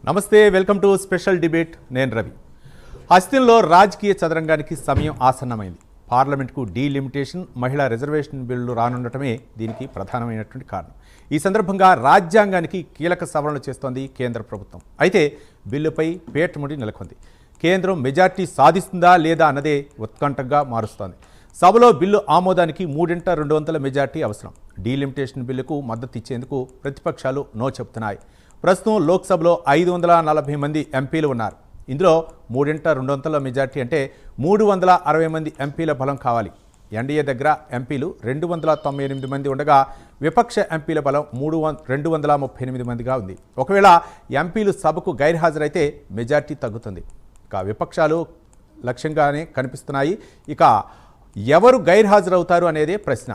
నమస్తే, welcome to special debate. నేను రవి. హస్తిన్లో రాజకీయ చదరంగానికి సమయం ఆసన్నమైంది. పార్లమెంట్కు డీలిమిటేషన్, మహిళా రిజర్వేషన్ బిల్లులు రానుండటమే దీనికి ప్రధానమైనటువంటి కారణం. ఈ సందర్భంగా రాజ్యాంగానికి కీలక సవరణలు చేస్తోంది కేంద్ర ప్రభుత్వం. అయితే బిల్లుపై పేటముడి నెలకొంది. కేంద్రం మెజార్టీ సాధిస్తుందా లేదా అన్నదే ఉత్కంఠగా మారుస్తోంది. సభలో బిల్లు ఆమోదానికి 3/200 మెజార్టీ అవసరం. డీలిమిటేషన్ బిల్లుకు మద్దతు ఇచ్చేందుకు ప్రతిపక్షాలు నో చెబుతున్నాయి. ప్రస్తుతం లోక్సభలో 540 మంది ఎంపీలు ఉన్నారు. ఇందులో 3/200 మెజార్టీ అంటే 360 మంది ఎంపీల బలం కావాలి. ఎన్డీఏ దగ్గర ఎంపీలు 298 మంది ఉండగా విపక్ష ఎంపీల బలం 238 మందిగా ఉంది. ఒకవేళ ఎంపీలు సభకు గైర్హాజరైతే మెజార్టీ తగ్గుతుంది. ఇక విపక్షాలు లక్ష్యంగానే కనిపిస్తున్నాయి. ఇక ఎవరు గైర్హాజరవుతారు అనేదే ప్రశ్న.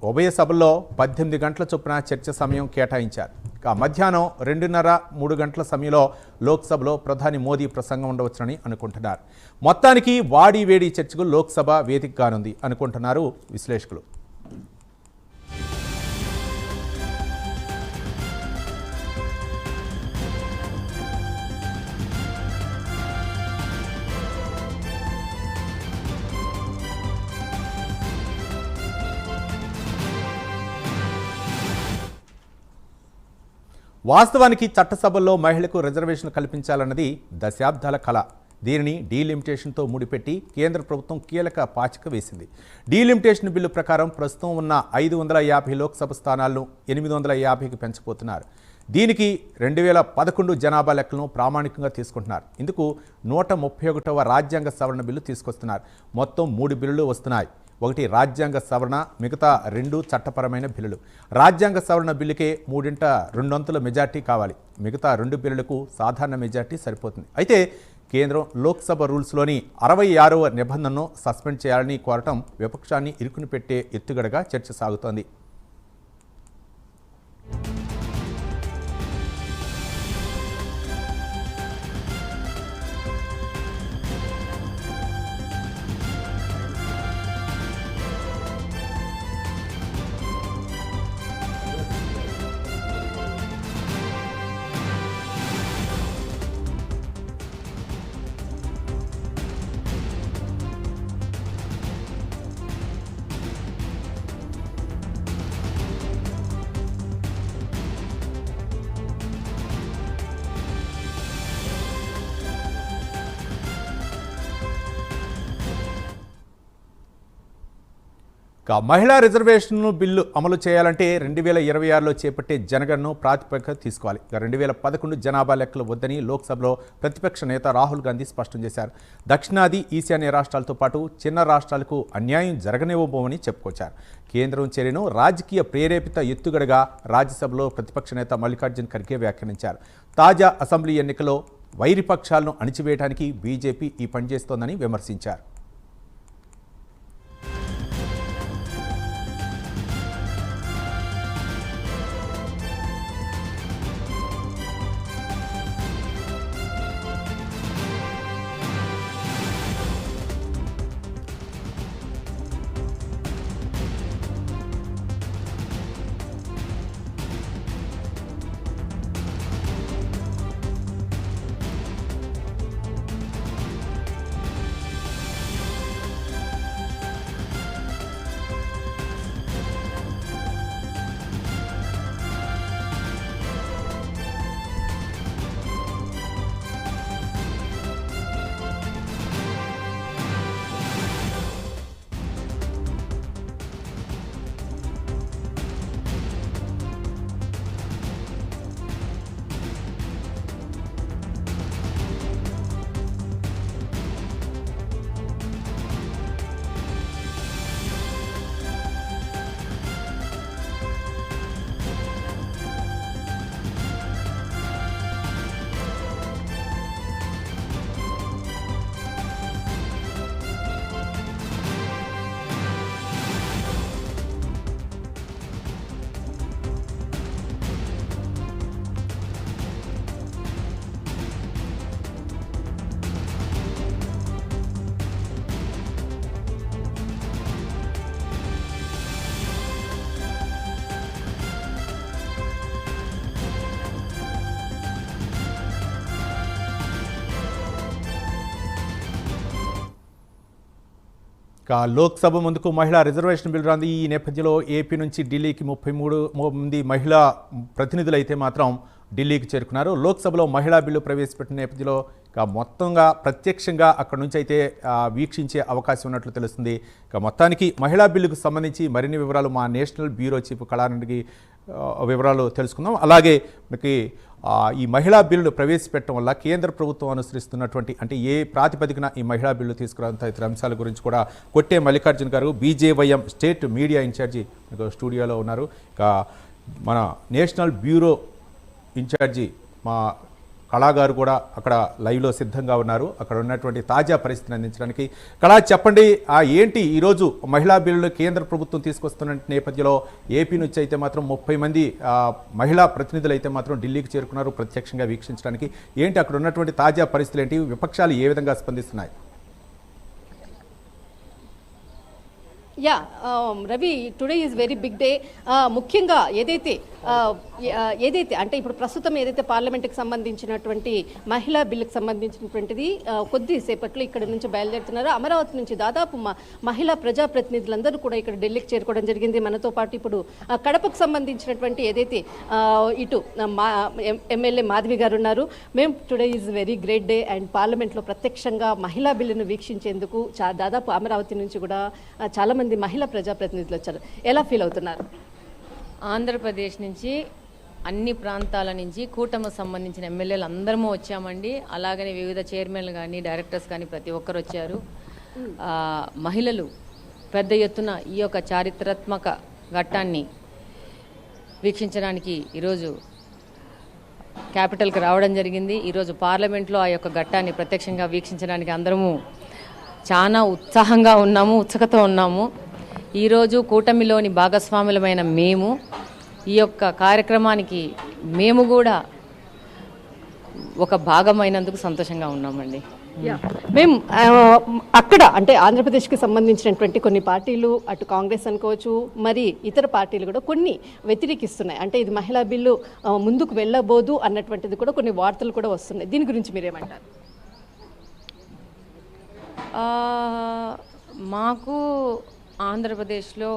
ఉభయ సభల్లో 18 గంటల చొప్పున చర్చ సమయం కేటాయించారు. ఇక మధ్యాహ్నం 2:30-3 గంటల సమయంలో లోక్సభలో ప్రధాని మోదీ ప్రసంగం ఉండవచ్చునని అనుకుంటున్నారు. మొత్తానికి వాడి వేడి చర్చకు లోక్సభ వేదిక కానుంది అనుకుంటున్నారు విశ్లేషకులు. వాస్తవానికి చట్టసభల్లో మహిళలకు రిజర్వేషన్ కల్పించాలన్నది దశాబ్దాల కళ. దీనిని డీలిమిటేషన్తో ముడిపెట్టి కేంద్ర ప్రభుత్వం కీలక పాచిక వేసింది. డీలిమిటేషన్ బిల్లు ప్రకారం ప్రస్తుతం ఉన్న 550 లోక్సభ స్థానాలను 850కి పెంచబోతున్నారు. దీనికి 2011 జనాభా లెక్కలను ప్రామాణికంగా తీసుకుంటున్నారు. ఇందుకు 131వ రాజ్యాంగ సవరణ బిల్లు తీసుకొస్తున్నారు. మొత్తం 3 బిల్లులు వస్తున్నాయి. ఒకటి రాజ్యాంగ సవరణ, మిగతా 2 చట్టపరమైన బిల్లులు. రాజ్యాంగ సవరణ బిల్లుకే 3/200 మెజార్టీ కావాలి. మిగతా 2 బిల్లులకు సాధారణ మెజార్టీ సరిపోతుంది. అయితే కేంద్రం లోక్సభ రూల్స్లోని 66వ నిబంధనను సస్పెండ్ చేయాలని కోరటం విపక్షాన్ని ఇరుకుని పెట్టే ఎత్తుగడగా చర్చ సాగుతోంది. మహిళా రిజర్వేషన్ బిల్లు అమలు చేయాలంటే 2026లో చేపట్టే జనగణను ప్రాతిపదికగా తీసుకోవాలి. 2011 జనాభా లెక్కలు వద్దని లోక్సభలో ప్రతిపక్ష నేత రాహుల్ గాంధీ స్పష్టం చేశారు. దక్షిణాది, ఈశాన్య రాష్ట్రాలతో పాటు చిన్న రాష్ట్రాలకు అన్యాయం జరగనివ్వబోమని చెప్పుకొచ్చారు. కేంద్రం చర్యను రాజకీయ ప్రేరేపిత ఎత్తుగడగా రాజ్యసభలో ప్రతిపక్ష నేత మల్లికార్జున్ ఖర్గే వ్యాఖ్యానించారు. తాజా అసెంబ్లీ ఎన్నికల్లో వైరిపక్షాలను అణిచివేయడానికి బీజేపీ ఈ పని చేస్తోందని విమర్శించారు. లోక్సభ ముందుకు మహిళా రిజర్వేషన్ బిల్ రాంది. ఈ నేపథ్యంలో ఏపీ నుంచి ఢిల్లీకి 33 మంది మహిళా ప్రతినిధులు అయితే మాత్రం ఢిల్లీకి చేరుకున్నారు. లోక్సభలో మహిళా బిల్లు ప్రవేశపెట్టిన నేపథ్యంలో మొత్తంగా ప్రత్యక్షంగా అక్కడ నుంచి అయితే వీక్షించే అవకాశం ఉన్నట్లు తెలుస్తుంది. మొత్తానికి మహిళా బిల్లుకు సంబంధించి మరిన్ని వివరాలు మా నేషనల్ బ్యూరో చీఫ్ కళానందికి వివరాలు తెలుసుకుందాం. అలాగే మీకు ఈ మహిళా బిల్లు ప్రవేశపెట్టడం వల్ల కేంద్ర ప్రభుత్వం అనుసరిస్తున్నటువంటి అంటే ఏ ప్రాతిపదికన ఈ మహిళా బిల్లు తీసుకురావడం తదితర అంశాల గురించి కూడా కొట్టే మల్లికార్జున్ గారు బీజేవైఎం స్టేట్ మీడియా ఇన్ఛార్జి స్టూడియోలో ఉన్నారు. మన నేషనల్ బ్యూరో ఇన్ఛార్జి మా కళాగారు కూడా అక్కడ లైవ్లో సిద్ధంగా ఉన్నారు. అక్కడ ఉన్నటువంటి తాజా పరిస్థితిని అందించడానికి కళా చెప్పండి, ఏంటి ఈరోజు మహిళా బిల్లు కేంద్ర ప్రభుత్వం తీసుకొస్తున్న నేపథ్యంలో ఏపీ నుంచి అయితే మాత్రం 30 మంది మహిళా ప్రతినిధులు అయితే మాత్రం ఢిల్లీకి చేరుకున్నారు ప్రత్యక్షంగా వీక్షించడానికి. ఏంటి అక్కడ ఉన్నటువంటి తాజా పరిస్థితులు ఏంటి, విపక్షాలు ఏ విధంగా స్పందిస్తున్నాయి? Yeah Ravi, today is very big day. ముఖ్యంగా ఏదైతే అంటే ఇప్పుడు ప్రస్తుతం ఏదైతే పార్లమెంట్కి సంబంధించినటువంటి మహిళా బిల్లుకి సంబంధించినటువంటిది కొద్దిసేపట్లో ఇక్కడ నుంచి బయలుదేరుతున్నారు. అమరావతి నుంచి దాదాపు మహిళా ప్రజాప్రతినిధులందరూ కూడా ఇక్కడ ఢిల్లీకి చేరుకోవడం జరిగింది. మనతో పాటు ఇప్పుడు కడపకు సంబంధించినటువంటి ఏదైతే ఇటు ఎమ్మెల్యే మాధవి గారు ఉన్నారు. మేము today is very great day and పార్లమెంట్లో ప్రత్యక్షంగా మహిళా బిల్లును వీక్షించేందుకు దాదాపు అమరావతి నుంచి కూడా చాలా మంది మహిళా ప్రజాప్రతినిధులు వచ్చారు. ఎలా ఫీల్ అవుతున్నారు? ఆంధ్రప్రదేశ్ నుంచి అన్ని ప్రాంతాల నుంచి కూటమికి సంబంధించిన ఎమ్మెల్యేలు అందరము వచ్చామండి. అలాగనే వివిధ చైర్మన్లు కానీ డైరెక్టర్స్ కానీ ప్రతి ఒక్కరు వచ్చారు. మహిళలు పెద్ద ఎత్తున ఈ యొక్క చారిత్రాత్మక ఘట్టాన్ని వీక్షించడానికి ఈరోజు క్యాపిటల్కి రావడం జరిగింది. ఈరోజు పార్లమెంట్లో ఆ యొక్క ఘట్టాన్ని ప్రత్యక్షంగా వీక్షించడానికి అందరము చాలా ఉత్సాహంగా ఉన్నాము, ఉత్సుకత ఉన్నాము. ఈరోజు కూటమిలోని భాగస్వాములమైన మేము ఈ యొక్క కార్యక్రమానికి మేము కూడా ఒక భాగమైనందుకు సంతోషంగా ఉన్నామండి. మేము అక్కడ అంటే ఆంధ్రప్రదేశ్కి సంబంధించినటువంటి కొన్ని పార్టీలు, అటు కాంగ్రెస్ అనుకోవచ్చు, మరి ఇతర పార్టీలు కూడా కొన్ని వ్యతిరేకిస్తున్నాయి. అంటే ఇది మహిళా బిల్లు ముందుకు వెళ్ళబోదు అన్నటువంటిది కూడా కొన్ని వార్తలు కూడా వస్తున్నాయి. దీని గురించి మీరేమంటారు? మాకు ఆంధ్రప్రదేశ్లో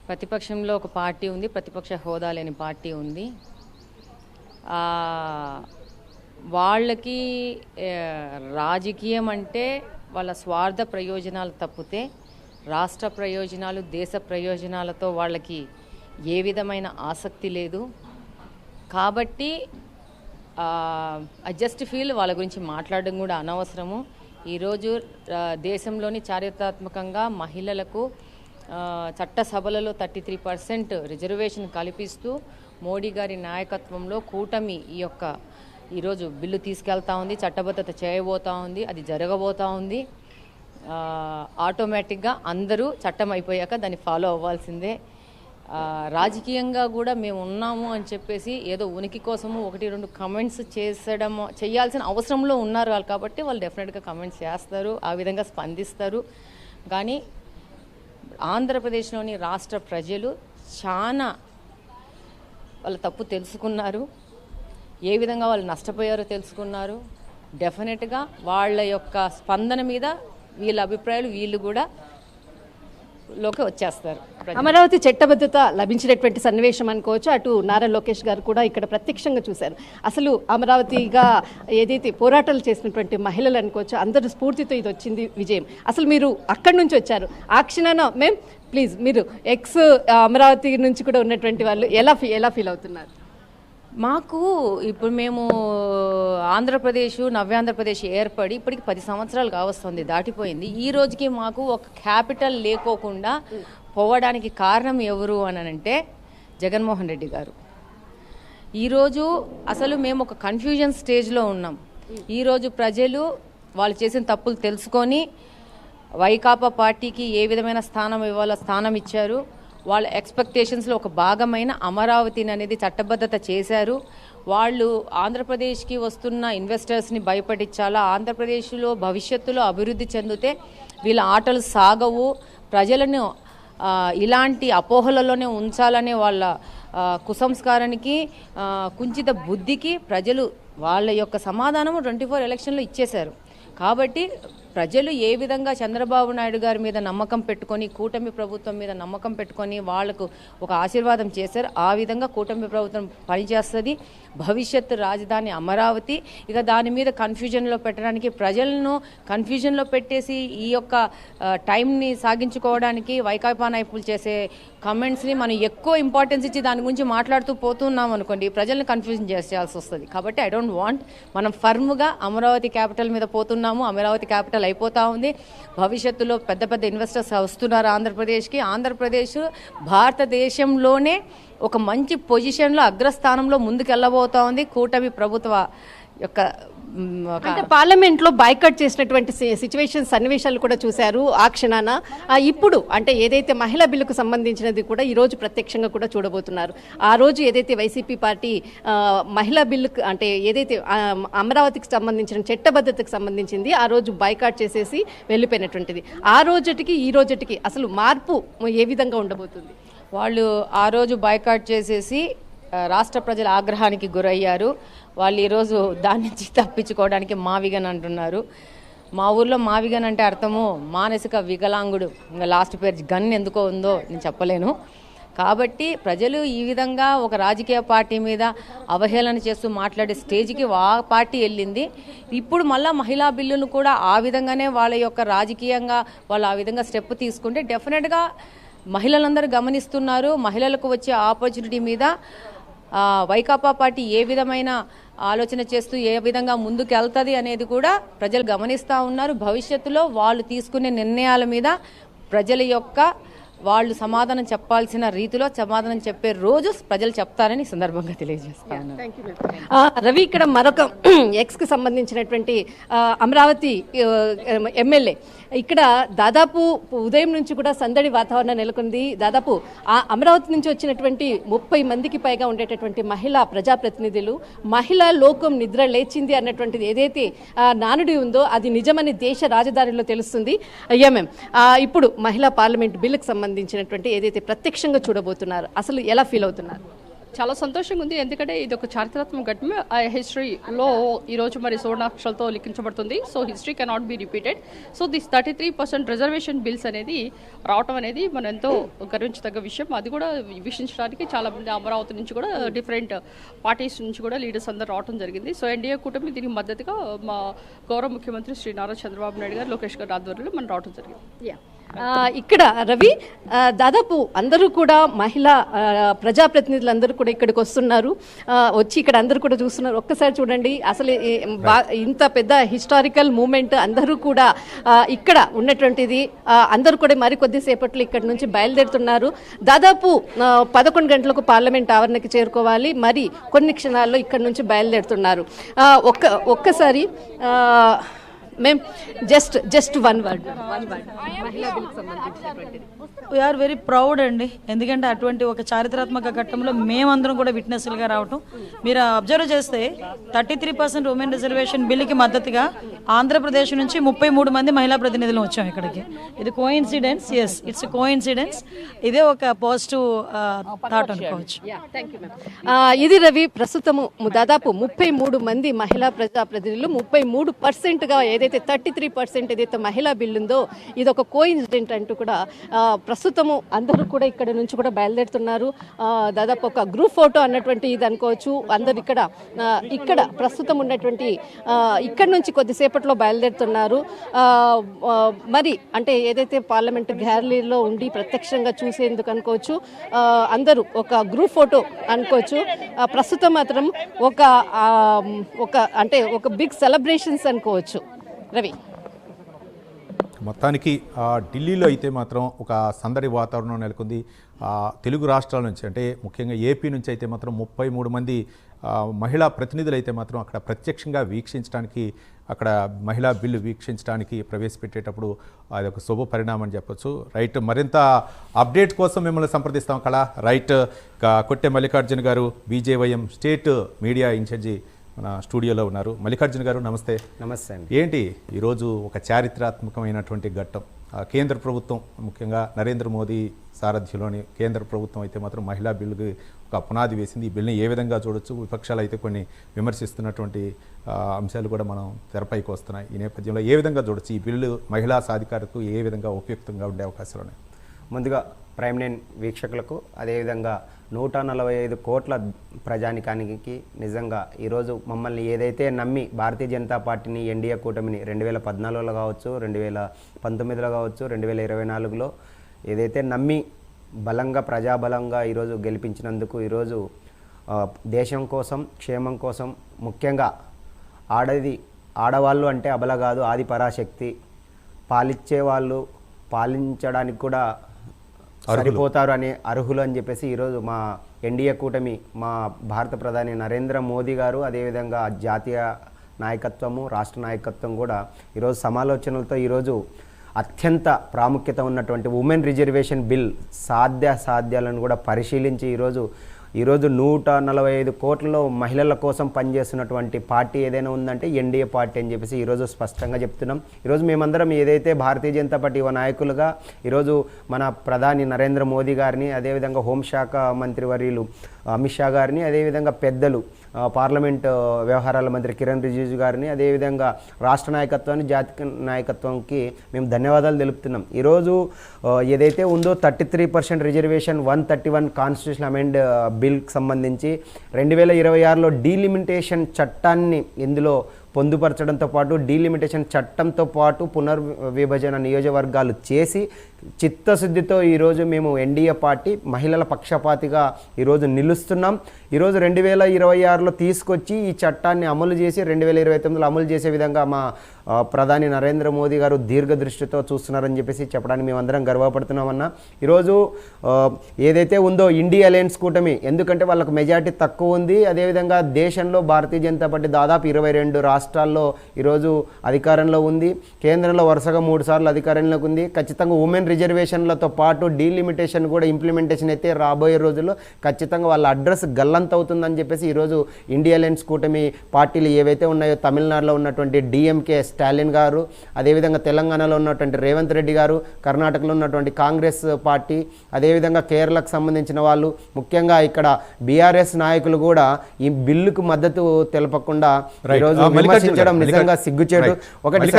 ప్రతిపక్షంలో ఒక పార్టీ ఉంది, ప్రతిపక్ష హోదా లేని పార్టీ ఉంది. వాళ్ళకి రాజకీయం అంటే వాళ్ళ స్వార్థ ప్రయోజనాలు తప్పితే రాష్ట్ర ప్రయోజనాలు, దేశ ప్రయోజనాలతో వాళ్ళకి ఏ విధమైన ఆసక్తి లేదు. కాబట్టి జస్ట్ ఫీల్ వాళ్ళ గురించి మాట్లాడడం కూడా అనవసరము. ఈరోజు దేశంలోని చారిత్రాత్మకంగా మహిళలకు చట్టసభలలో 33% రిజర్వేషన్ కల్పిస్తూ మోడీ గారి నాయకత్వంలో కూటమి ఈరోజు బిల్లు తీసుకెళ్తా ఉంది, చట్టబద్ధత చేయబోతా ఉంది, అది జరగబోతా ఉంది. ఆటోమేటిక్గా అందరూ చట్టం అయిపోయాక దాన్ని ఫాలో అవ్వాల్సిందే. రాజకీయంగా కూడా మేము ఉన్నాము అని చెప్పేసి ఏదో ఉనికి కోసము 1-2 కమెంట్స్ చేయాల్సిన అవసరంలో ఉన్నారు వాళ్ళు. కాబట్టి వాళ్ళు డెఫినెట్గా కమెంట్స్ చేస్తారు, ఆ విధంగా స్పందిస్తారు. కానీ ఆంధ్రప్రదేశ్లోని రాష్ట్ర ప్రజలు చాలా వాళ్ళ తప్పు తెలుసుకున్నారు, ఏ విధంగా వాళ్ళు నష్టపోయారో తెలుసుకున్నారు. డెఫినెట్గా వాళ్ళ యొక్క స్పందన మీద వీళ్ళ అభిప్రాయాలు వీళ్ళు కూడా లోకి వచ్చేస్తారు. అమరావతి చట్టబద్ధత లభించినటువంటి సన్నివేశం అనుకోవచ్చు. అటు నారా లోకేష్ గారు కూడా ఇక్కడ ప్రత్యక్షంగా చూశారు. అసలు అమరావతిగా ఏదైతే పోరాటాలు చేసినటువంటి మహిళలు అనుకోవచ్చు, అందరూ స్ఫూర్తితో ఇది వచ్చింది విజయం. అసలు మీరు అక్కడి నుంచి వచ్చారు, ఆ క్షణాన ప్లీజ్ మీరు అమరావతి నుంచి కూడా ఉన్నటువంటి వాళ్ళు ఎలా ఫీల్ అవుతున్నారు? మాకు ఇప్పుడు మేము ఆంధ్రప్రదేశ్ నవ్యాంధ్రప్రదేశ్ ఏర్పడి ఇప్పటికి 10 సంవత్సరాలు కావస్తుంది, దాటిపోయింది. ఈ రోజుకి మాకు ఒక క్యాపిటల్ లేకోకుండా పోవడానికి కారణం ఎవరు అని అంటే జగన్మోహన్ రెడ్డి గారు. ఈరోజు అసలు మేము ఒక కన్ఫ్యూజన్ స్టేజ్లో ఉన్నాం. ఈరోజు ప్రజలు వాళ్ళు చేసిన తప్పులు తెలుసుకొని వైకాపా పార్టీకి ఏ విధమైన స్థానం ఇవ్వాలో స్థానం ఇచ్చారు. వాళ్ళ ఎక్స్పెక్టేషన్స్లో ఒక భాగమైన అమరావతిని అనేది చట్టబద్ధత చేశారు. వాళ్ళు ఆంధ్రప్రదేశ్కి వస్తున్న ఇన్వెస్టర్స్ని భయపడించాలా, ఆంధ్రప్రదేశ్లో భవిష్యత్తులో అభివృద్ధి చెందితే వీళ్ళ ఆటలు సాగవు, ప్రజలను ఇలాంటి అపోహలలోనే ఉంచాలనే వాళ్ళ కుసంస్కారానికి, కుంచిత బుద్ధికి ప్రజలు వాళ్ళ యొక్క సమాధానము 24 ఎలక్షన్లో ఇచ్చేశారు. కాబట్టి ప్రజలు ఏ విధంగా చంద్రబాబు నాయుడు గారి మీద నమ్మకం పెట్టుకొని కూటమి ప్రభుత్వం మీద నమ్మకం పెట్టుకొని వాళ్లకు ఒక ఆశీర్వాదం చేశారు, ఆ విధంగా కూటమి ప్రభుత్వం పనిచేస్తుంది. భవిష్యత్తు రాజధాని అమరావతి. ఇక దాని మీద కన్ఫ్యూజన్లో పెట్టడానికి, ప్రజలను కన్ఫ్యూజన్లో పెట్టేసి ఈ యొక్క టైంని సాగించుకోవడానికి వైకాపా నాయకులు చేసే కమెంట్స్ని మనం ఎక్కువ ఇంపార్టెన్స్ ఇచ్చి దాని గురించి మాట్లాడుతూ పోతున్నాం అనుకోండి, ప్రజల్ని కన్ఫ్యూజన్ చేయాల్సి వస్తుంది. కాబట్టి ఐ డోంట్ వాంట్, మనం ఫర్మ్గా అమరావతి క్యాపిటల్ మీద పోతున్నాము. అమరావతి క్యాపిటల్ అయిపోతూ ఉంది. భవిష్యత్తులో పెద్ద పెద్ద ఇన్వెస్టర్స్ వస్తున్నారు ఆంధ్రప్రదేశ్కి. ఆంధ్రప్రదేశ్ భారతదేశంలోనే ఒక మంచి పొజిషన్లో అగ్రస్థానంలో ముందుకెళ్ళబోతా ఉంది కూటమి ప్రభుత్వ యొక్క. అంటే పార్లమెంట్లో బైకట్ చేసినటువంటి సిచ్యువేషన్ సన్నివేశాలు కూడా చూశారు ఆ క్షణాన. ఇప్పుడు అంటే ఏదైతే మహిళా బిల్లుకు సంబంధించినది కూడా ఈ రోజు ప్రత్యక్షంగా కూడా చూడబోతున్నారు. ఆ రోజు ఏదైతే వైసీపీ పార్టీ మహిళా బిల్లుకు అంటే ఏదైతే అమరావతికి సంబంధించిన చట్టబద్ధతకు సంబంధించింది ఆ రోజు బైకాట్ చేసేసి వెళ్ళిపోయినటువంటిది, ఆ రోజుటికి ఈ రోజుటికి అసలు మార్పు ఏ విధంగా ఉండబోతుంది? వాళ్ళు ఆ రోజు బైకాట్ చేసేసి రాష్ట్ర ప్రజల ఆగ్రహానికి గురయ్యారు. వాళ్ళు ఈరోజు దాని నుంచి తప్పించుకోవడానికి మావిగన్ అంటున్నారు. మా ఊర్లో మావిగన్ అంటే అర్థము మానసిక వికలాంగుడు. ఇంకా లాస్ట్ పేరు గన్ ఎందుకో ఉందో నేను చెప్పలేను. కాబట్టి ప్రజలు ఈ విధంగా ఒక రాజకీయ పార్టీ మీద అవహేళన చేస్తూ మాట్లాడే స్టేజ్కి ఆ పార్టీ వెళ్ళింది. ఇప్పుడు మళ్ళీ మహిళా బిల్లును కూడా ఆ విధంగానే వాళ్ళ యొక్క రాజకీయంగా వాళ్ళు ఆ విధంగా స్టెప్ తీసుకుంటే డెఫినెట్గా మహిళలందరూ గమనిస్తున్నారు. మహిళలకు వచ్చే ఆపర్చునిటీ మీద వైకాపా పార్టీ ఏ విధమైన ఆలోచన చేస్తూ ఏ విధంగా ముందుకు వెళ్తుంది అనేది కూడా ప్రజలు గమనిస్తూ ఉన్నారు. భవిష్యత్తులో వాళ్ళు తీసుకునే నిర్ణయాల మీద ప్రజల యొక్క వాళ్ళు సమాధానం చెప్పాల్సిన రీతిలో సమాధానం చెప్పే రోజు ప్రజలు చెప్తారని సందర్భంగా తెలియజేస్తాను. రవి, ఇక్కడ మరొక ఎక్స్కి సంబంధించినటువంటి అమరావతి ఎమ్మెల్యే ఇక్కడ దాదాపు ఉదయం నుంచి కూడా సందడి వాతావరణం నెలకొంది. దాదాపు అమరావతి నుంచి వచ్చినటువంటి 30 మందికి పైగా ఉండేటటువంటి మహిళా ప్రజాప్రతినిధులు మహిళా లోకం నిద్ర లేచింది అన్నటువంటిది ఏదైతే నానుడి ఉందో అది నిజమని దేశ రాజధానిలో తెలుస్తుంది. అయ్యామేం ఇప్పుడు మహిళా పార్లమెంట్ బిల్లుకు సంబంధించినటువంటి ఏదైతే ప్రత్యక్షంగా చూడబోతున్నారు, అసలు ఎలా ఫీల్ అవుతున్నారు? చాలా సంతోషంగా ఉంది. ఎందుకంటే ఇది ఒక చారిత్రాత్మక ఘటన. హిస్టరీలో ఈరోజు మరి సువర్ణాక్షరాలతో లిఖించబడుతుంది. So history cannot be repeated. So this 33% reservation bills అనేది రావటం అనేది మనం ఎంతో గర్వించదగ్గ విషయం. అది కూడా వీక్షించడానికి చాలా మంది అమరావతి నుంచి కూడా డిఫరెంట్ పార్టీస్ నుంచి కూడా లీడర్స్ అందరూ రావడం జరిగింది. సో ఎన్డీఏ కూటమి దీనికి మద్దతుగా మా గౌరవ ముఖ్యమంత్రి శ్రీ నారా చంద్రబాబు నాయుడు గారు, లోకేష్ గారి ఆధ్వర్యంలో మనం రావడం జరిగింది. ఇక్కడ రవి దాదాపు అందరూ కూడా మహిళా ప్రజాప్రతినిధులు అందరూ కూడా ఇక్కడికి వస్తున్నారు, వచ్చి ఇక్కడ అందరూ కూడా చూస్తున్నారు. ఒక్కసారి చూడండి, అసలు ఇంత పెద్ద హిస్టారికల్ మూమెంట్ అందరూ కూడా ఇక్కడ ఉన్నటువంటిది. అందరూ కూడా మరి కొద్దిసేపట్లో ఇక్కడ నుంచి బయలుదేరుతున్నారు. దాదాపు 11 గంటలకు పార్లమెంట్ ఆవరణకి చేరుకోవాలి. మరి కొన్ని క్షణాల్లో ఇక్కడ నుంచి బయలుదేరుతున్నారు. ఒక్కసారి మేము జస్ట్ వన్ వర్డ్ మహిళా బిల్లుకు సంబంధించినటువంటిది. వీఆర్ వెరీ ప్రౌడ్ అండి. ఎందుకంటే అటువంటి ఒక చారిత్రాత్మక ఘట్టంలో మేమందరం కూడా విట్నెస్లుగా రావటం. మీరు అబ్జర్వ్ చేస్తే 33% ఉమెన్ రిజర్వేషన్ బిల్లుకి మద్దతుగా ఆంధ్రప్రదేశ్ నుంచి 33 మంది మహిళా ప్రతినిధులు వచ్చాం ఇక్కడికి. ఇది కోఇన్సిడెన్స్? Yes, it's coincidence. ఇదే ఒక పాజిటివ్ థాట్ అనుకోవచ్చు. ఇది రవి, ప్రస్తుతము దాదాపు 33 మంది మహిళా ప్రజాప్రతినిధులు 33%గా ఏదైతే 33% ఏదైతే మహిళా బిల్లు ఉందో ఇది ఒక కోఇన్సిడెంట్ అంటూ కూడా ప్రస్తుతము అందరూ కూడా ఇక్కడ నుంచి కూడా బయలుదేరుతున్నారు. దాదాపు ఒక గ్రూప్ ఫోటో అన్నటువంటి ఇది అనుకోవచ్చు. అందరు ఇక్కడ ప్రస్తుతం ఉన్నటువంటి ఇక్కడ నుంచి కొద్దిసేపట్లో బయలుదేరుతున్నారు. మరి అంటే ఏదైతే పార్లమెంట్ గ్యాలరీలో ఉండి ప్రత్యక్షంగా చూసేందుకు అనుకోవచ్చు. అందరూ ఒక గ్రూప్ ఫోటో అనుకోవచ్చు. ప్రస్తుతం మాత్రం ఒక బిగ్ సెలబ్రేషన్స్ అనుకోవచ్చు. రవి, మొత్తానికి ఢిల్లీలో అయితే మాత్రం ఒక సందడి వాతావరణం నెలకొంది. తెలుగు రాష్ట్రాల నుంచి అంటే ముఖ్యంగా ఏపీ నుంచి అయితే మాత్రం 33 మంది మహిళా ప్రతినిధులు అయితే మాత్రం అక్కడ ప్రత్యక్షంగా వీక్షించడానికి, అక్కడ మహిళా బిల్లు వీక్షించడానికి ప్రవేశపెట్టేటప్పుడు అది ఒక శుభ పరిణామం అని చెప్పొచ్చు. రైట్, మరింత అప్డేట్ కోసం మిమ్మల్ని సంప్రదిస్తాం కదా. రైట్, కొట్టె మల్లికార్జున గారు బీజేవైఎం స్టేట్ మీడియా ఇన్ఛార్జి మన స్టూడియోలో ఉన్నారు. మల్లికార్జున గారు నమస్తే. నమస్తే అండి. ఏంటి ఈరోజు ఒక చారిత్రాత్మకమైనటువంటి ఘట్టం కేంద్ర ప్రభుత్వం ముఖ్యంగా నరేంద్ర మోదీ సారథ్యంలోని కేంద్ర ప్రభుత్వం అయితే మాత్రం మహిళా బిల్లుకి ఒక పునాది వేసింది. ఈ బిల్లుని ఏ విధంగా చూడొచ్చు, విపక్షాలు అయితే కొన్ని విమర్శిస్తున్నటువంటి అంశాలు కూడా మనం తెరపైకి వస్తున్నాయి. ఈ నేపథ్యంలో ఏ విధంగా చూడొచ్చు ఈ బిల్లు మహిళా సాధికారతకు ఏ విధంగా ఉపయుక్తంగా ఉండే అవకాశాలు ఉన్నాయి? ముందుగా ప్రైమ్ నైన్ వీక్షకులకు, అదేవిధంగా 145 కోట్ల ప్రజానికానికి నిజంగా ఈరోజు మమ్మల్ని ఏదైతే నమ్మి భారతీయ జనతా పార్టీని, ఎన్డీఏ కూటమిని 2014లో కావచ్చు, 2019లో కావచ్చు, 2024లో ఏదైతే నమ్మి బలంగా ప్రజాబలంగా ఈరోజు గెలిపించినందుకు ఈరోజు దేశం కోసం, క్షేమం కోసం, ముఖ్యంగా ఆడవాళ్ళు అంటే అబల కాదు, ఆది పరాశక్తి, పాలిచ్చే వాళ్ళు పాలించడానికి కూడా సరిపోతారు అనే అర్హులు అని చెప్పేసి ఈరోజు మా ఎన్డీఏ కూటమి, మా భారత ప్రధాని నరేంద్ర మోదీ గారు, అదేవిధంగా జాతీయ నాయకత్వము, రాష్ట్ర నాయకత్వం కూడా ఈరోజు సమాలోచనలతో ఈరోజు అత్యంత ప్రాముఖ్యత ఉన్నటువంటి ఉమెన్ రిజర్వేషన్ బిల్ సాధ్యాలను కూడా పరిశీలించి ఈరోజు 145 కోట్లలో మహిళల కోసం పనిచేస్తున్నటువంటి పార్టీ ఏదైనా ఉందంటే ఎన్డీఏ పార్టీ అని చెప్పేసి ఈరోజు స్పష్టంగా చెప్తున్నాం. ఈరోజు మేమందరం ఏదైతే భారతీయ జనతా పార్టీ యువ నాయకులుగా ఈరోజు మన ప్రధాని నరేంద్ర మోదీ గారిని, అదేవిధంగా హోంశాఖ మంత్రివర్యులు అమిత్ షా గారిని, అదేవిధంగా పెద్దలు పార్లమెంట్ వ్యవహారాల మంత్రి కిరణ్ రిజిజు గారిని, అదేవిధంగా రాష్ట్ర నాయకత్వాన్ని, జాతీయ నాయకత్వంకి మేము ధన్యవాదాలు తెలుపుతున్నాం. ఈరోజు ఏదైతే ఉందో 33% రిజర్వేషన్ 131 కాన్స్టిట్యూషన్ అమెండ్ బిల్కి సంబంధించి 2026లో డీలిమిటేషన్ చట్టాన్ని ఇందులో పొందుపరచడంతో పాటు డీలిమిటేషన్ చట్టంతో పాటు పునర్విభజన నియోజకవర్గాలు చేసి చిత్తశుద్ధితో ఈరోజు మేము ఎన్డీఏ పార్టీ మహిళల పక్షపాతిగా ఈరోజు నిలుస్తున్నాం. ఈరోజు 2026లో తీసుకొచ్చి ఈ చట్టాన్ని అమలు చేసి 2029లో అమలు చేసే విధంగా మా ప్రధాని నరేంద్ర మోదీ గారు దీర్ఘదృష్టితో చూస్తున్నారని చెప్పేసి చెప్పడానికి మేమందరం గర్వపడుతున్నామన్నా. ఈరోజు ఏదైతే ఉందో ఇండియా అలయన్స్ కూటమి, ఎందుకంటే వాళ్ళకు మెజార్టీ తక్కువ ఉంది, అదేవిధంగా దేశంలో భారతీయ జనతా పార్టీ దాదాపు 22 రాష్ట్రాల్లో ఈరోజు అధికారంలో ఉంది, కేంద్రంలో వరుసగా 3 సార్లు అధికారంలోకి ఉంది. ఖచ్చితంగా ఉమెన్ రిజర్వేషన్లతో పాటు డీలిమిటేషన్ కూడా ఇంప్లిమెంటేషన్ అయితే రాబోయే రోజుల్లో ఖచ్చితంగా వాళ్ళ అడ్రస్ గల్లంత అవుతుందని చెప్పేసి ఈరోజు ఇండియా అలయన్స్ కూటమి పార్టీలు ఏవైతే ఉన్నాయో, తమిళనాడులో ఉన్నటువంటి డిఎంకే స్టాలిన్ గారు, అదేవిధంగా తెలంగాణలో ఉన్నటువంటి రేవంత్ రెడ్డి గారు, కర్ణాటకలో ఉన్నటువంటి కాంగ్రెస్ పార్టీ, అదేవిధంగా కేరళకు సంబంధించిన వాళ్ళు, ముఖ్యంగా ఇక్కడ బీఆర్ఎస్ నాయకులు కూడా ఈ బిల్లుకు మద్దతు తెలపకుండా ఈరోజు విమర్శించడం నిజంగా సిగ్గుచేటు. ఒకటి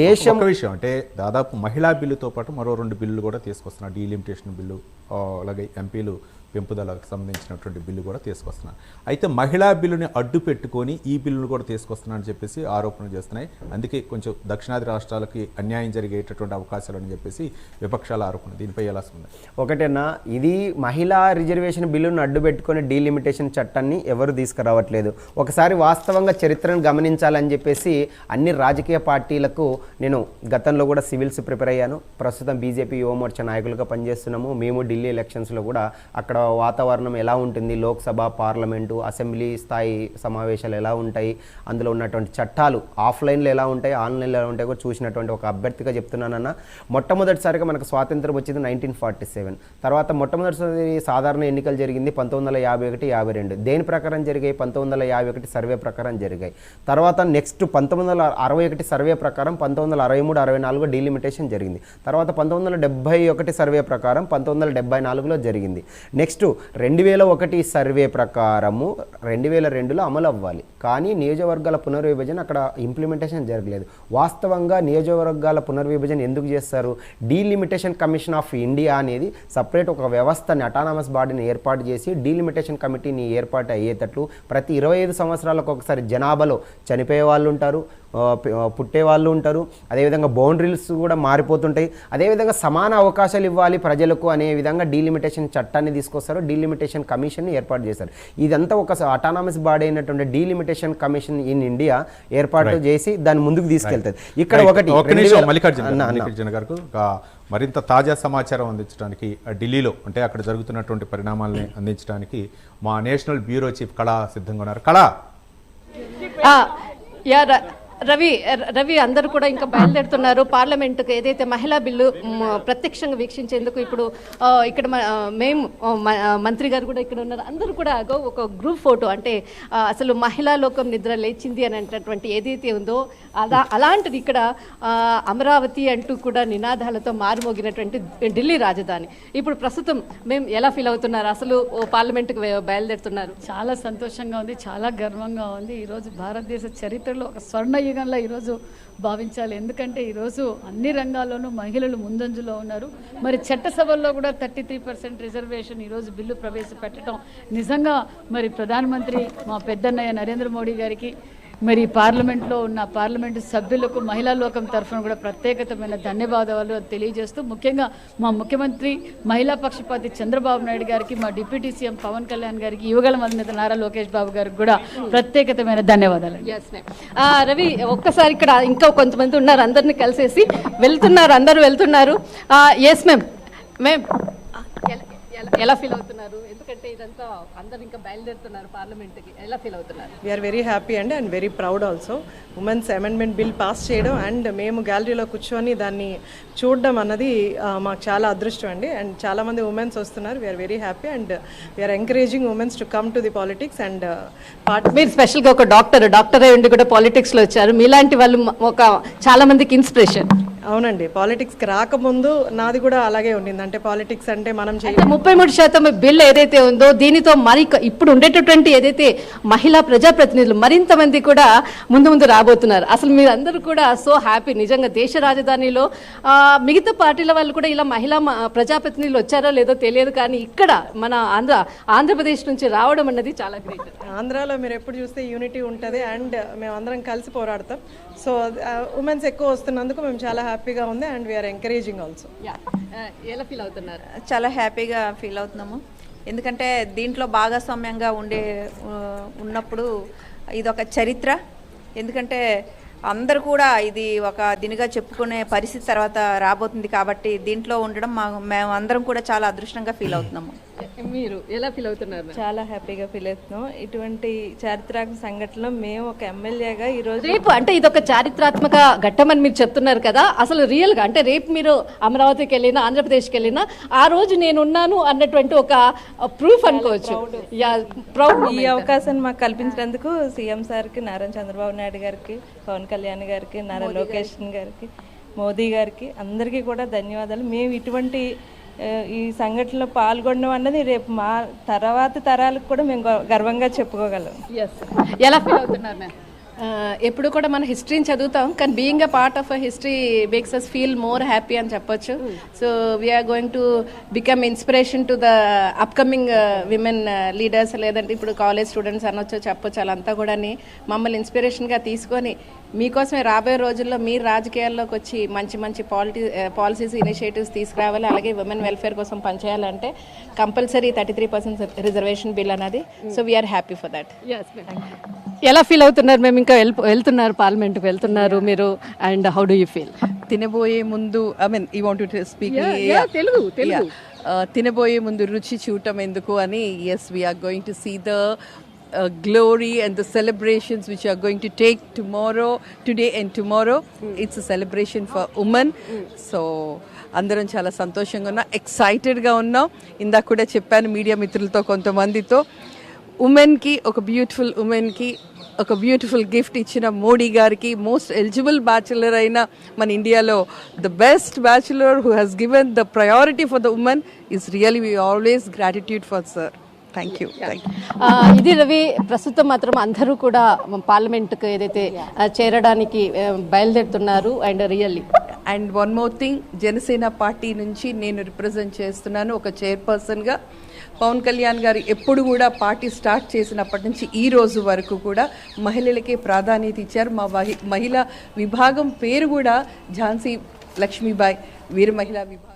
దేశం విషయం అంటే దాదాపు మహిళా బిల్లుతో పాటు మరో 2 బిల్లులు కూడా తీసుకొస్తున్నారు. డీలిమిటేషన్ బిల్లు, అలాగే ఎంపీలు పెంపుదలకు సంబంధించినటువంటి బిల్లు కూడా తీసుకొస్తున్నారు. అయితే మహిళా బిల్లుని అడ్డు పెట్టుకొని ఈ బిల్లును కూడా తీసుకొస్తున్నారని చెప్పేసి ఆరోపణలు చేస్తున్నాయి. అందుకే కొంచెం దక్షిణాది రాష్ట్రాలకి అన్యాయం జరిగేటటువంటి అవకాశాలు అని చెప్పేసి విపక్షాల ఆరోపణ. దీనిపై ఎలా ఉంది? ఒకటేనా, ఇది మహిళా రిజర్వేషన్ బిల్లును అడ్డు పెట్టుకొని డీలిమిటేషన్ చట్టాన్ని ఎవరు తీసుకురావట్లేదు. ఒకసారి వాస్తవంగా చరిత్రను గమనించాలని చెప్పేసి అన్ని రాజకీయ పార్టీలకు నేను గతంలో కూడా సివిల్స్ ప్రిపేర్ అయ్యాను. ప్రస్తుతం బీజేపీ యువమోర్చా నాయకులుగా పనిచేస్తున్నాము. మేము ఢిల్లీ ఎలక్షన్స్లో కూడా అక్కడ వాతావరణం ఎలా ఉంటుంది, లోక్సభ, పార్లమెంటు, అసెంబ్లీ స్థాయి సమావేశాలు ఎలా ఉంటాయి, అందులో ఉన్నటువంటి చట్టాలు ఆఫ్లైన్లో ఎలా ఉంటాయి, ఆన్లైన్లో ఎలా ఉంటాయి కూడా చూసినటువంటి ఒక అభ్యర్థిగా చెప్తున్నానన్న. మొట్టమొదటిసారిగా మనకు స్వాతంత్రం వచ్చింది 1947. తర్వాత మొట్టమొదటిసారి సాధారణ ఎన్నికలు జరిగింది 1951-52. దేని ప్రకారం జరిగాయి? 1951 సర్వే ప్రకారం జరిగాయి. తర్వాత నెక్స్ట్ 1961 సర్వే ప్రకారం 1963-64 డీలిమిటేషన్ జరిగింది. తర్వాత 1971 సర్వే ప్రకారం 1974లో జరిగింది. నెక్స్ట్ 2001 సర్వే ప్రకారము 2002లో అమలు అవ్వాలి. కానీ నియోజకవర్గాల పునర్విభజన అక్కడ ఇంప్లిమెంటేషన్ జరగలేదు. వాస్తవంగా నియోజకవర్గాల పునర్విభజన ఎందుకు చేస్తారు? డీలిమిటేషన్ కమిషన్ ఆఫ్ ఇండియా అనేది సపరేట్ ఒక వ్యవస్థని, అటానమస్ బాడీని ఏర్పాటు చేసి డీలిమిటేషన్ కమిటీని ఏర్పాటు అయ్యేటట్లు ప్రతి 25 సంవత్సరాలకు ఒకసారి జనాభాలో చనిపోయే వాళ్ళు ఉంటారు, పుట్టే వాళ్ళు ఉంటారు, అదేవిధంగా బౌండరీస్ కూడా మారిపోతుంటాయి. అదేవిధంగా సమాన అవకాశాలు ఇవ్వాలి ప్రజలకు అనే విధంగా డీలిమిటేషన్ చట్టాన్ని తీసుకొస్తారు, డీలిమిటేషన్ కమిషన్ని ఏర్పాటు చేశారు. ఇదంతా ఒక అటానమస్ బాడీ అయినటువంటి డీలిమిటేషన్ కమిషన్ ఇన్ ఇండియా ఏర్పాటు చేసి దాన్ని ముందుకు తీసుకెళ్తారు. ఇక్కడ ఒకటి మల్లికార్జున గారు మరింత తాజా సమాచారం అందించడానికి ఢిల్లీలో అంటే అక్కడ జరుగుతున్నటువంటి పరిణామాలని అందించడానికి మా నేషనల్ బ్యూరో చీఫ్ కళా సిద్ధంగా ఉన్నారు. కళా, రవి అందరూ కూడా ఇంకా బయలుదేరుతున్నారు పార్లమెంటుకు. ఏదైతే మహిళా బిల్లు ప్రత్యక్షంగా వీక్షించేందుకు ఇప్పుడు ఇక్కడ మేము మంత్రి గారు కూడా ఇక్కడ ఉన్నారు. అందరూ కూడా ఒక గ్రూప్ ఫోటో, అంటే అసలు మహిళా లోకం నిద్ర లేచింది అని అనేటటువంటి ఏదైతే ఉందో అలాంటిది ఇక్కడ అమరావతి అంటూ కూడా నినాదాలతో మారుమోగినటువంటి ఢిల్లీ రాజధాని. ఇప్పుడు ప్రస్తుతం మేము ఎలా ఫీల్ అవుతున్నారు? అసలు పార్లమెంటుకు బయలుదేరుతున్నారు. చాలా సంతోషంగా ఉంది, చాలా గర్వంగా ఉంది. ఈరోజు భారతదేశ చరిత్రలో ఒక స్వర్ణయుగంలో ఈరోజు భావించాలి. ఎందుకంటే ఈరోజు అన్ని రంగాల్లోనూ మహిళలు ముందంజలో ఉన్నారు. మరి చట్టసభల్లో కూడా 33% రిజర్వేషన్ ఈరోజు బిల్లు ప్రవేశపెట్టడం నిజంగా మరి ప్రధానమంత్రి మా పెద్దన్నయ్య నరేంద్ర మోడీ గారికి, మరి పార్లమెంట్లో ఉన్న పార్లమెంటు సభ్యులకు మహిళా లోకం తరఫున కూడా ప్రత్యేకతమైన ధన్యవాదాలు తెలియజేస్తూ, ముఖ్యంగా మా ముఖ్యమంత్రి మహిళా పక్షపాతి చంద్రబాబు నాయుడు గారికి, మా డిప్యూటీ సీఎం పవన్ కళ్యాణ్ గారికి, యువగల అధినేత నారా లోకేష్ బాబు గారికి కూడా ప్రత్యేకతమైన ధన్యవాదాలు. రవి, ఒక్కసారి ఇక్కడ ఇంకా కొంతమంది ఉన్నారు, అందరినీ కలిసేసి అందరూ వెళ్తున్నారు. ఎస్ మ్యామ్ ఎలా ఫీల్ అవుతున్నారు? ఎందుకంటే ఇదంతా అందరూ ఇంకా బయలుదేరుతున్నారు పార్లమెంట్కి, ఎలా ఫీల్ అవుతున్నారు? We are very happy and very proud also. Women's amendment bill pass చేయడం అండ్ మేము గ్యాలరీలో కూర్చొని దాన్ని చూడడం అన్నది మాకు చాలా అదృష్టం అండి. అండ్ చాలామంది ఉమెన్స్ వస్తున్నారు. We are very happy and we are encouraging women's to come to the politics. And మీరు స్పెషల్గా ఒక డాక్టర్ అయి ఉండి కూడా పాలిటిక్స్లో వచ్చారు. మీలాంటి వాళ్ళు చాలా మందికి ఇన్స్పిరేషన్. అవునండి, పాలిటిక్స్కి రాకముందు నాది కూడా అలాగే ఉండింది. అంటే పాలిటిక్స్ అంటే మనం 33% బిల్ ఏదైతే ఉందో దీనితో మరి ఇప్పుడు ఉండేటటువంటి ఏదైతే మహిళా ప్రజాప్రతినిధులు మరింత మంది కూడా ముందు రాబోతున్నారు. అసలు మీరందరూ కూడా సో హ్యాపీ. నిజంగా దేశ రాజధానిలో మిగతా పార్టీల వాళ్ళు కూడా ఇలా మహిళా ప్రజాప్రతినిధులు వచ్చారో లేదో తెలియదు, కానీ ఇక్కడ మన ఆంధ్రప్రదేశ్ నుంచి రావడం అన్నది చాలా గ్రేట్. ఆంధ్రాలో మీరు ఎప్పుడు చూస్తే యూనిటీ ఉంటుంది అండ్ మేమందరం కలిసి పోరాడతాం. సో ఉమెన్స్ ఎక్కువ వస్తున్నందుకు మేము చాలా హ్యాపీగా ఉంది అండ్ వీఆర్ ఎంకరేజింగ్ ఆల్సో. ఎలా ఫీల్ అవుతున్నారు? చాలా హ్యాపీగా ఫీల్ అవుతున్నాము. ఎందుకంటే దీంట్లో భాగస్వామ్యంగా ఉన్నప్పుడు ఇది ఒక చరిత్ర. ఎందుకంటే అందరూ కూడా ఇది ఒక దీనిగా చెప్పుకునే పరిస్థితి తర్వాత రాబోతుంది కాబట్టి దీంట్లో ఉండడం మేము అందరం కూడా చాలా అదృష్టంగా ఫీల్ అవుతున్నాము. మీరు ఎలా ఫీల్ అవుతున్నారు? చాలా హ్యాపీగా ఫీల్ అవుతున్నాం. ఇటువంటి చారిత్రాత్మక సంఘటనలో మేము ఒక ఎమ్మెల్యేగా ఈరోజు రేపు అంటే ఇది ఒక చారిత్రాత్మక ఘట్టం అని మీరు చెప్తున్నారు కదా, అసలు రియల్గా అంటే రేపు మీరు అమరావతికి వెళ్ళినా ఆంధ్రప్రదేశ్కి వెళ్ళినా ఆ రోజు నేనున్నాను అన్నటువంటి ఒక ప్రూఫ్ అనుకోవచ్చు. ఈ అవకాశాన్ని మాకు కల్పించినందుకు సీఎం సార్కి, నారా చంద్రబాబు నాయుడు గారికి, పవన్ కళ్యాణ్ గారికి, నారా లోకేష్ గారికి, మోదీ గారికి అందరికీ కూడా ధన్యవాదాలు. మేము ఇటువంటి ఈ సంఘటనలో పాల్గొనడం అన్నది రేపు మా తర్వాత తరాలకు కూడా మేము గర్వంగా చెప్పుకోగలం. ఎలా ఫీల్ అవుతున్నారు మ్యామ్? ఎప్పుడు కూడా మన హిస్టరీని చదువుతాం, కానీ being a part of a history makes us feel more happy అని చెప్పొచ్చు. So we are going to become inspiration to the upcoming women leaders, లేదంటే ఇప్పుడు కాలేజ్ స్టూడెంట్స్ అనొచ్చు చెప్పొచ్చు. వాళ్ళంతా కూడా మమ్మల్ని ఇన్స్పిరేషన్గా తీసుకొని మీకోసమే రాబోయే రోజుల్లో మీరు రాజకీయాల్లోకి వచ్చి మంచి మంచి పాలసీస్ ఇనిషియేటివ్స్ తీసుకురావాలి. అలాగే విమెన్ వెల్ఫేర్ కోసం పనిచేయాలంటే కంపల్సరీ 33% రిజర్వేషన్ బిల్ అన్నది. So we are happy for that. ఎలా ఫీల్ అవుతున్నారు మేము? ఇంకా వెళ్తున్నారు పార్లమెంట్కి వెళ్తున్నారు మీరు, and how do you feel? తినబోయే ముందు I mean you want to speak Telugu తినబోయే ముందు రుచి చూడటం ఎందుకు అని. Yes, we are going to see the glory and the celebrations which are going to take today and tomorrow. It's a celebration for women. So అందరం చాలా సంతోషంగా ఉన్నాం, ఎక్సైటెడ్గా ఉన్నాం. ఇందాక కూడా చెప్పాను మీడియా మిత్రులతో కొంతమందితో, ఉమెన్కి ఒక బ్యూటిఫుల్ గిఫ్ట్ ఇచ్చిన మోడీ గారికి, మోస్ట్ ఎలిజిబుల్ బ్యాచులర్ అయిన మన ఇండియాలో the best bachelor who has given the priority for the women is really we always gratitude for sir. Thank you. ఇది రవి, ప్రస్తుతం మాత్రం అందరూ కూడా పార్లమెంట్కి ఏదైతే చేరడానికి బయలుదేరుతున్నారు. And one more thing, Janasena party నుంచి నేను రిప్రజెంట్ చేస్తున్నాను ఒక చైర్పర్సన్గా. పవన్ కళ్యాణ్ గారు ఎప్పుడు కూడా పార్టీ స్టార్ట్ చేసినప్పటి నుంచి ఈ రోజు వరకు కూడా మహిళలకే ప్రాధాన్యత ఇచ్చారు. మా మహిళా విభాగం పేరు కూడా ఝాన్సీ లక్ష్మీబాయి వీర మహిళా విభాగం.